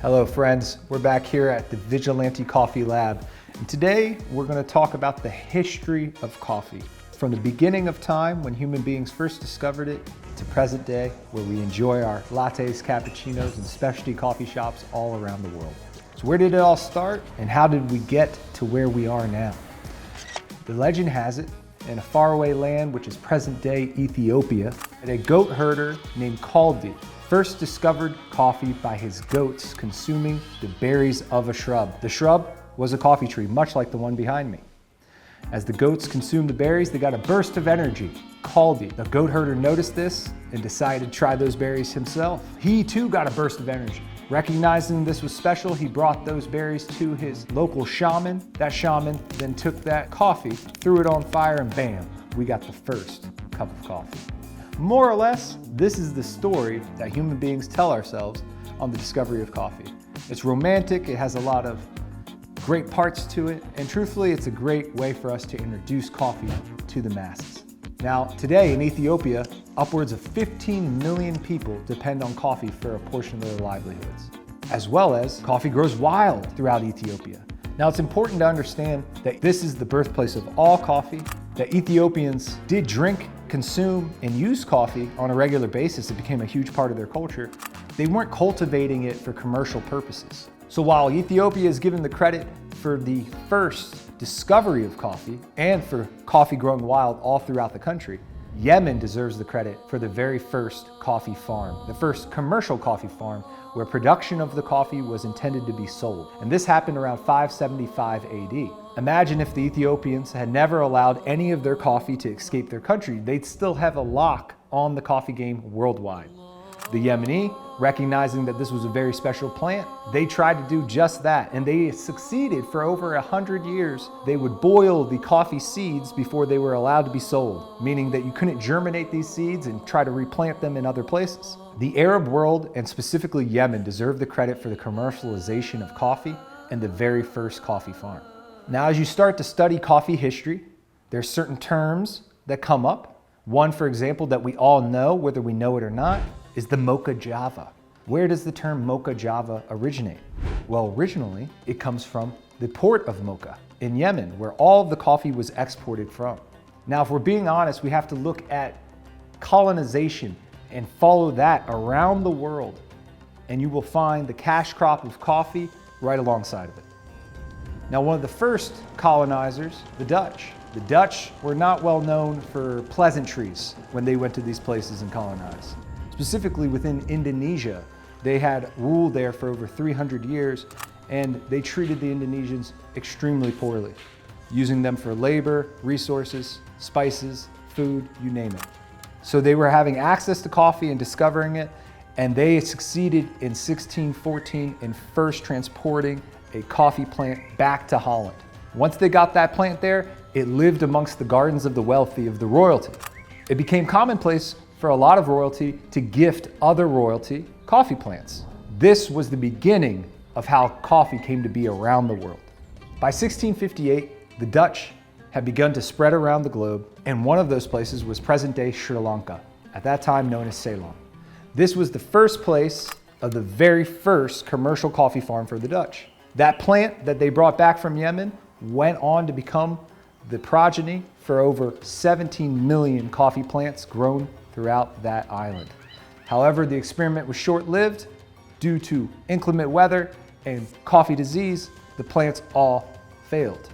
Hello friends, we're back here at the Vigilante Coffee Lab. And today we're going to talk about the history of coffee. From the beginning of time when human beings first discovered it to present day where we enjoy our lattes, cappuccinos, and specialty coffee shops all around the world. So where did it all start and how did we get to where we are now? The legend has it, in a faraway land which is present day Ethiopia, a goat herder named Kaldi first discovered coffee by his goats consuming the berries of a shrub. The shrub was a coffee tree, much like the one behind me. As the goats consumed the berries, they got a burst of energy. Kaldi, the goat herder, noticed this and decided to try those berries himself. He too got a burst of energy. Recognizing this was special, he brought those berries to his local shaman. That shaman then took that coffee, threw it on fire, and bam, we got the first cup of coffee. More or less, this is the story that human beings tell ourselves on the discovery of coffee. It's romantic, it has a lot of great parts to it, and truthfully, it's a great way for us to introduce coffee to the masses. Now, today in Ethiopia, upwards of 15 million people depend on coffee for a portion of their livelihoods. As well as, coffee grows wild throughout Ethiopia. Now, it's important to understand that this is the birthplace of all coffee, that Ethiopians did drink, consume, and use coffee on a regular basis. It became a huge part of their culture. They weren't cultivating it for commercial purposes. So while Ethiopia is given the credit for the first discovery of coffee and for coffee growing wild all throughout the country, Yemen deserves the credit for the very first coffee farm, the first commercial coffee farm where production of the coffee was intended to be sold. And this happened around 575 AD. Imagine if the Ethiopians had never allowed any of their coffee to escape their country, they'd still have a lock on the coffee game worldwide. The Yemeni, recognizing that this was a very special plant, they tried to do just that, and they succeeded for over 100 years. They would boil the coffee seeds before they were allowed to be sold, meaning that you couldn't germinate these seeds and try to replant them in other places. The Arab world, and specifically Yemen, deserve the credit for the commercialization of coffee and the very first coffee farm. Now, as you start to study coffee history, there's certain terms that come up. One, for example, that we all know, whether we know it or not, is the Mocha Java. Where does the term Mocha Java originate? Well, originally, it comes from the port of Mocha in Yemen, where all of the coffee was exported from. Now, if we're being honest, we have to look at colonization and follow that around the world, and you will find the cash crop of coffee right alongside of it. Now, one of the first colonizers, the Dutch. The Dutch were not well known for pleasantries when they went to these places and colonized. Specifically within Indonesia, they had ruled there for over 300 years, and they treated the Indonesians extremely poorly, using them for labor, resources, spices, food, you name it. So they were having access to coffee and discovering it, and they succeeded in 1614 in first transporting a coffee plant back to Holland. Once they got that plant there, it lived amongst the gardens of the wealthy, of the royalty. It became commonplace for a lot of royalty to gift other royalty coffee plants. This was the beginning of how coffee came to be around the world. By 1658, the Dutch had begun to spread around the globe, and one of those places was present-day Sri Lanka, at that time known as Ceylon. This was the first place of the very first commercial coffee farm for the Dutch. That plant that they brought back from Yemen went on to become the progeny for over 17 million coffee plants grown throughout that island. However, the experiment was short-lived. Due to inclement weather and coffee disease, the plants all failed.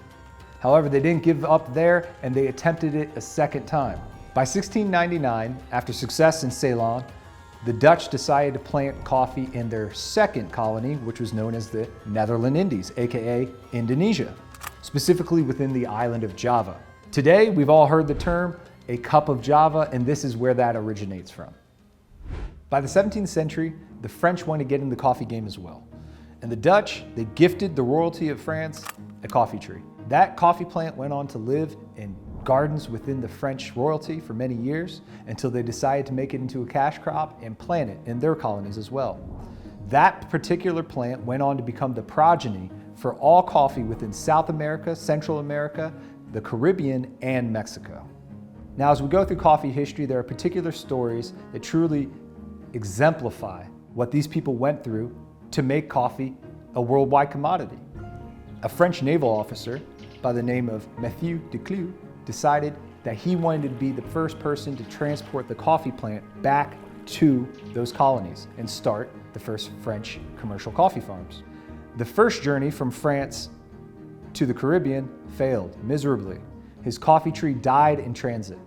However, they didn't give up there, and they attempted it a second time. By 1699, after success in Ceylon, the Dutch decided to plant coffee in their second colony, which was known as the Netherland Indies, aka Indonesia, specifically within the island of Java. Today, we've all heard the term a cup of Java, and this is where that originates from. By the 17th century, the French wanted to get in the coffee game as well. And the Dutch, they gifted the royalty of France a coffee tree. That coffee plant went on to live in gardens within the French royalty for many years until they decided to make it into a cash crop and plant it in their colonies as well. That particular plant went on to become the progeny for all coffee within South America, Central America, the Caribbean, and Mexico. Now, as we go through coffee history, there are particular stories that truly exemplify what these people went through to make coffee a worldwide commodity. A French naval officer by the name of Mathieu de Clou decided that he wanted to be the first person to transport the coffee plant back to those colonies and start the first French commercial coffee farms. The first journey from France to the Caribbean failed miserably. His coffee tree died in transit.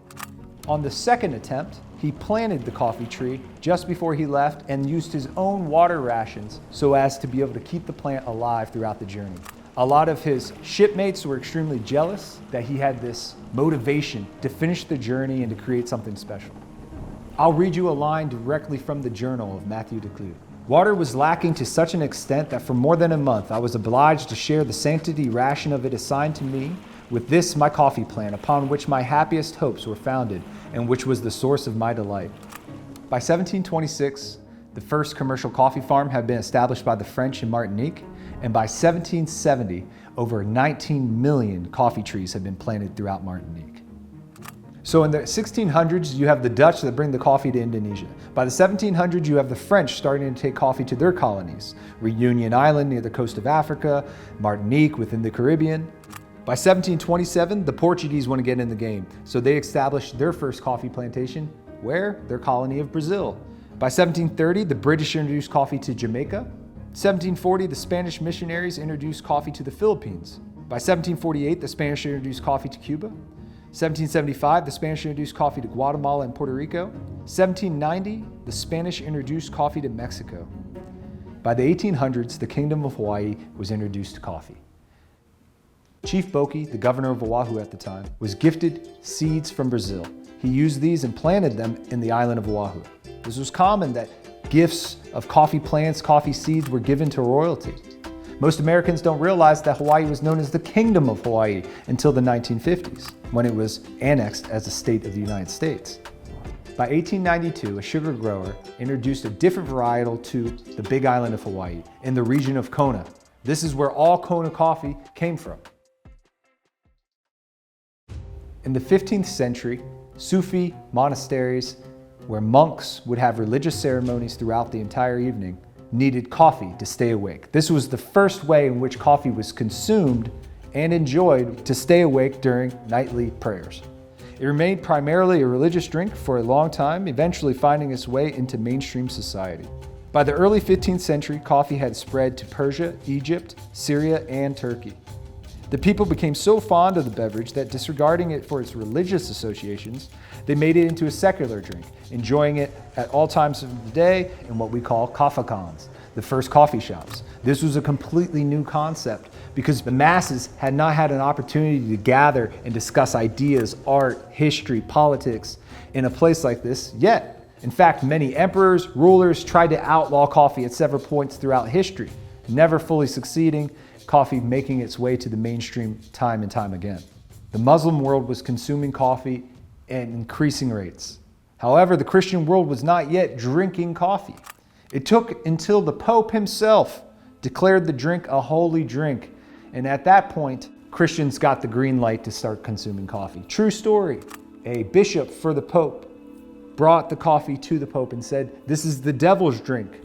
On the second attempt, he planted the coffee tree just before he left and used his own water rations so as to be able to keep the plant alive throughout the journey. A lot of his shipmates were extremely jealous that he had this motivation to finish the journey and to create something special. I'll read you a line directly from the journal of Mathieu de Clou. Water was lacking to such an extent that for more than a month I was obliged to share the sanctity ration of it assigned to me with this my coffee plant, upon which my happiest hopes were founded and which was the source of my delight. By 1726, the first commercial coffee farm had been established by the French in Martinique, and by 1770, over 19 million coffee trees had been planted throughout Martinique. So in the 1600s, you have the Dutch that bring the coffee to Indonesia. By the 1700s, you have the French starting to take coffee to their colonies. Reunion Island near the coast of Africa, Martinique within the Caribbean. By 1727, the Portuguese want to get in the game, so they established their first coffee plantation, where? Their colony of Brazil. By 1730, the British introduced coffee to Jamaica. 1740, the Spanish missionaries introduced coffee to the Philippines. By 1748, the Spanish introduced coffee to Cuba. 1775, the Spanish introduced coffee to Guatemala and Puerto Rico. 1790, the Spanish introduced coffee to Mexico. By the 1800s, the Kingdom of Hawaii was introduced to coffee. Chief Boki, the governor of Oahu at the time, was gifted seeds from Brazil. He used these and planted them in the island of Oahu. This was common that gifts of coffee plants, coffee seeds were given to royalty. Most Americans don't realize that Hawaii was known as the Kingdom of Hawaii until the 1950s, when it was annexed as a state of the United States. By 1892, a sugar grower introduced a different varietal to the Big Island of Hawaii in the region of Kona. This is where all Kona coffee came from. In the 15th century, Sufi monasteries, where monks would have religious ceremonies throughout the entire evening, needed coffee to stay awake. This was the first way in which coffee was consumed and enjoyed to stay awake during nightly prayers. It remained primarily a religious drink for a long time, eventually finding its way into mainstream society. By the early 15th century, coffee had spread to Persia, Egypt, Syria, and Turkey. The people became so fond of the beverage that, disregarding it for its religious associations, they made it into a secular drink, enjoying it at all times of the day in what we call kafakans, the first coffee shops. This was a completely new concept because the masses had not had an opportunity to gather and discuss ideas, art, history, politics in a place like this yet. In fact, many emperors, rulers tried to outlaw coffee at several points throughout history, never fully succeeding, coffee making its way to the mainstream time and time again. The Muslim world was consuming coffee at increasing rates. However, the Christian world was not yet drinking coffee. It took until the Pope himself declared the drink a holy drink, and at that point, Christians got the green light to start consuming coffee. True story. A bishop for the Pope brought the coffee to the Pope and said, "This is the devil's drink."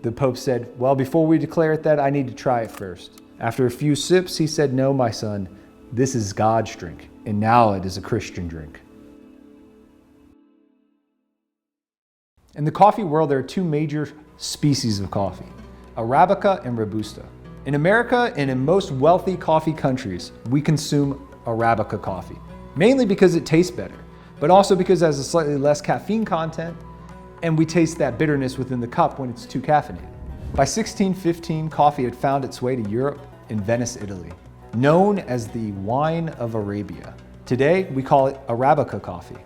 The Pope said, "Well, before we declare it that, I need to try it first." After a few sips, he said, "No, my son, this is God's drink, and now it is a Christian drink." In the coffee world, there are two major species of coffee, Arabica and Robusta. In America and in most wealthy coffee countries, we consume Arabica coffee, mainly because it tastes better, but also because it has a slightly less caffeine content, and we taste that bitterness within the cup when it's too caffeinated. By 1615, coffee had found its way to Europe in Venice, Italy, known as the wine of Arabia. Today, we call it Arabica coffee.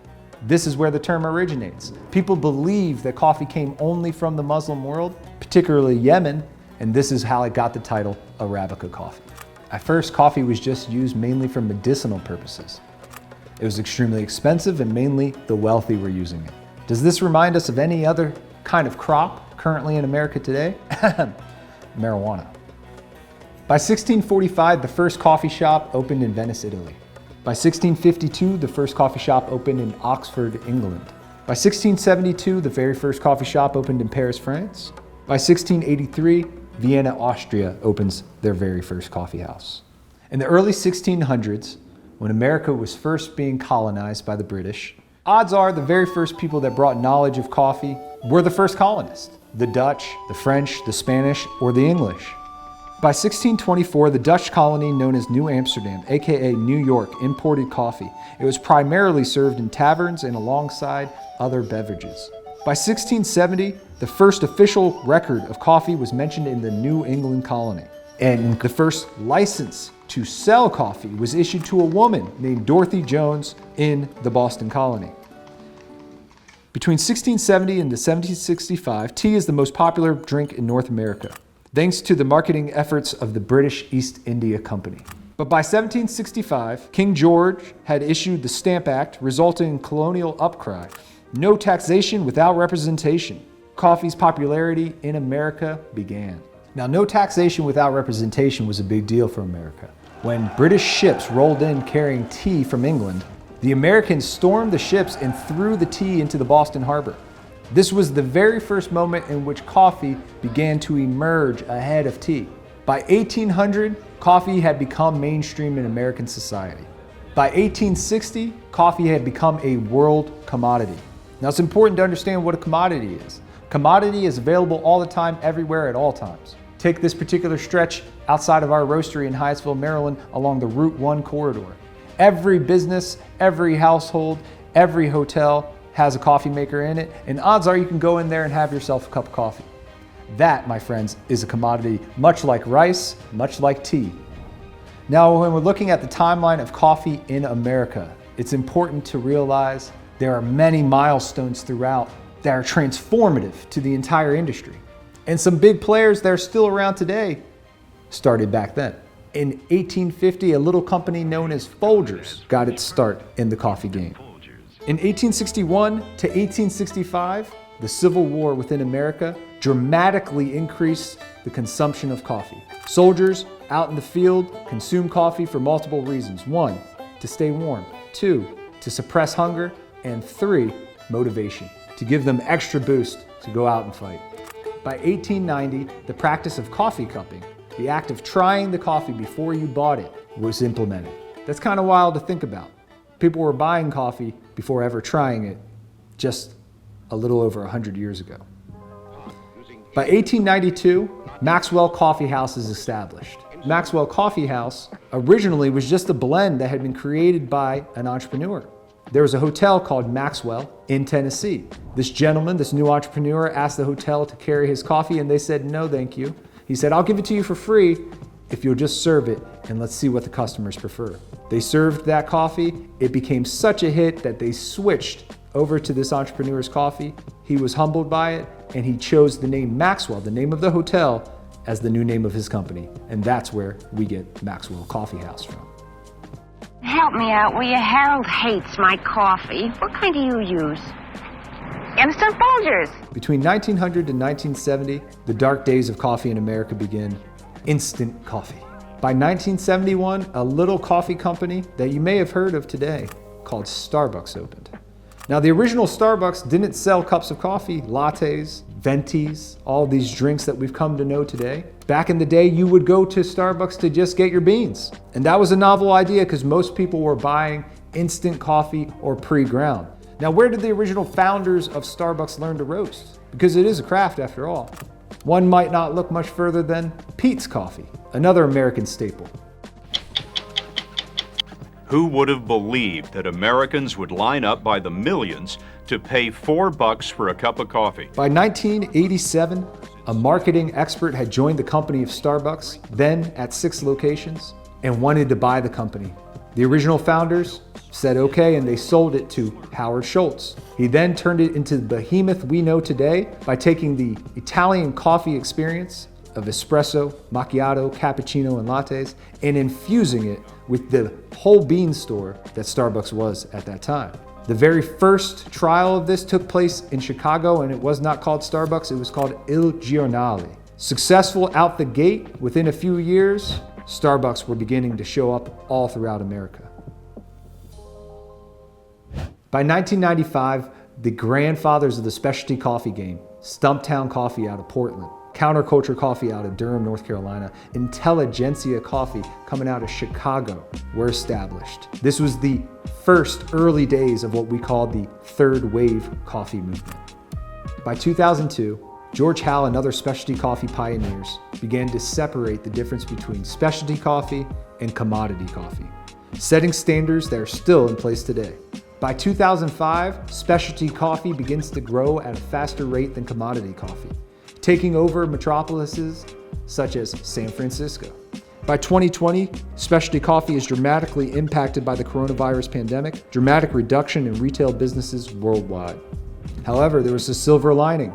This is where the term originates. People believe that coffee came only from the Muslim world, particularly Yemen, and this is how it got the title Arabica coffee. At first, coffee was just used mainly for medicinal purposes. It was extremely expensive and mainly the wealthy were using it. Does this remind us of any other kind of crop currently in America today? Marijuana. By 1645, the first coffee shop opened in Venice, Italy. By 1652, the first coffee shop opened in Oxford, England. By 1672, the very first coffee shop opened in Paris, France. By 1683, Vienna, Austria opens their very first coffee house. In the early 1600s, when America was first being colonized by the British, odds are the very first people that brought knowledge of coffee were the first colonists: the Dutch, the French, the Spanish, or the English. By 1624, the Dutch colony known as New Amsterdam, aka New York, imported coffee. It was primarily served in taverns and alongside other beverages. By 1670, the first official record of coffee was mentioned in the New England colony. And the first license to sell coffee was issued to a woman named Dorothy Jones in the Boston colony. Between 1670 and 1765, tea is the most popular drink in North America, thanks to the marketing efforts of the British East India Company. But by 1765, King George had issued the Stamp Act, resulting in colonial upcry. No taxation without representation. Coffee's popularity in America began. Now, no taxation without representation was a big deal for America. When British ships rolled in carrying tea from England, the Americans stormed the ships and threw the tea into the Boston Harbor. This was the very first moment in which coffee began to emerge ahead of tea. By 1800, coffee had become mainstream in American society. By 1860, coffee had become a world commodity. Now, it's important to understand what a commodity is. Commodity is available all the time, everywhere, at all times. Take this particular stretch outside of our roastery in Hyattsville, Maryland, along the Route 1 corridor. Every business, every household, every hotel has a coffee maker in it, and odds are you can go in there and have yourself a cup of coffee. That, my friends, is a commodity, much like rice, much like tea. Now, when we're looking at the timeline of coffee in America, it's important to realize there are many milestones throughout that are transformative to the entire industry. And some big players that are still around today started back then. In 1850, a little company known as Folgers got its start in the coffee game. In 1861 to 1865, the Civil War within America dramatically increased the consumption of coffee. Soldiers out in the field consumed coffee for multiple reasons. 1, to stay warm. 2, to suppress hunger. And 3, motivation, to give them extra boost to go out and fight. By 1890, the practice of coffee cupping, the act of trying the coffee before you bought it, was implemented. That's kind of wild to think about. People were buying coffee before ever trying it just a little over 100 years ago. By 1892, Maxwell Coffee House is established. Maxwell Coffee House originally was just a blend that had been created by an entrepreneur. There was a hotel called Maxwell in Tennessee. This gentleman, this new entrepreneur, asked the hotel to carry his coffee, and they said, no, thank you. He said, I'll give it to you for free if you'll just serve it, and let's see what the customers prefer. They served that coffee. It became such a hit that they switched over to this entrepreneur's coffee. He was humbled by it, and he chose the name Maxwell, the name of the hotel, as the new name of his company. And that's where we get Maxwell Coffee House from. Help me out, will you? Harold hates my coffee. What kind do you use? Instant Folgers. Between 1900 and 1970, the dark days of coffee in America begin. Instant coffee. By 1971, a little coffee company that you may have heard of today called Starbucks opened. Now, the original Starbucks didn't sell cups of coffee, lattes, ventis, all these drinks that we've come to know today. Back in the day, you would go to Starbucks to just get your beans. And that was a novel idea because most people were buying instant coffee or pre-ground. Now, where did the original founders of Starbucks learn to roast? Because it is a craft after all. One might not look much further than Peet's Coffee, another American staple. Who would have believed that Americans would line up by the millions to pay $4 for a cup of coffee? By 1987, a marketing expert had joined the company of Starbucks, then at 6 locations, and wanted to buy the company. The original founders said okay, and they sold it to Howard Schultz. He then turned it into the behemoth we know today by taking the Italian coffee experience of espresso, macchiato, cappuccino, and lattes, and infusing it with the whole bean store that Starbucks was at that time. The very first trial of this took place in Chicago, and it was not called Starbucks, it was called Il Giornale. Successful out the gate, within a few years, Starbucks were beginning to show up all throughout America. By 1995, the grandfathers of the specialty coffee game, Stumptown Coffee out of Portland, Counterculture Coffee out of Durham, North Carolina, Intelligentsia Coffee coming out of Chicago were established. This was the first early days of what we call the third wave coffee movement. By 2002, George Howe and other specialty coffee pioneers began to separate the difference between specialty coffee and commodity coffee, setting standards that are still in place today. By 2005, specialty coffee begins to grow at a faster rate than commodity coffee, taking over metropolises such as San Francisco. By 2020, specialty coffee is dramatically impacted by the coronavirus pandemic, dramatic reduction in retail businesses worldwide. However, there was a silver lining.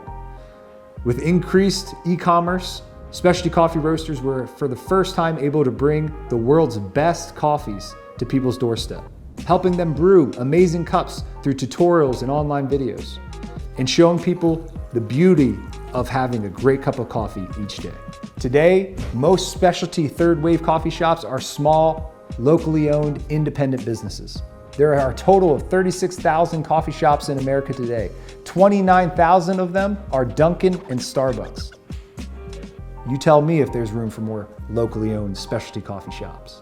With increased e-commerce, specialty coffee roasters were for the first time able to bring the world's best coffees to people's doorstep, helping them brew amazing cups through tutorials and online videos, and showing people the beauty of having a great cup of coffee each day. Today, most specialty third wave coffee shops are small, locally owned, independent businesses. There are a total of 36,000 coffee shops in America today. 29,000 of them are Dunkin' and Starbucks. You tell me if there's room for more locally owned specialty coffee shops.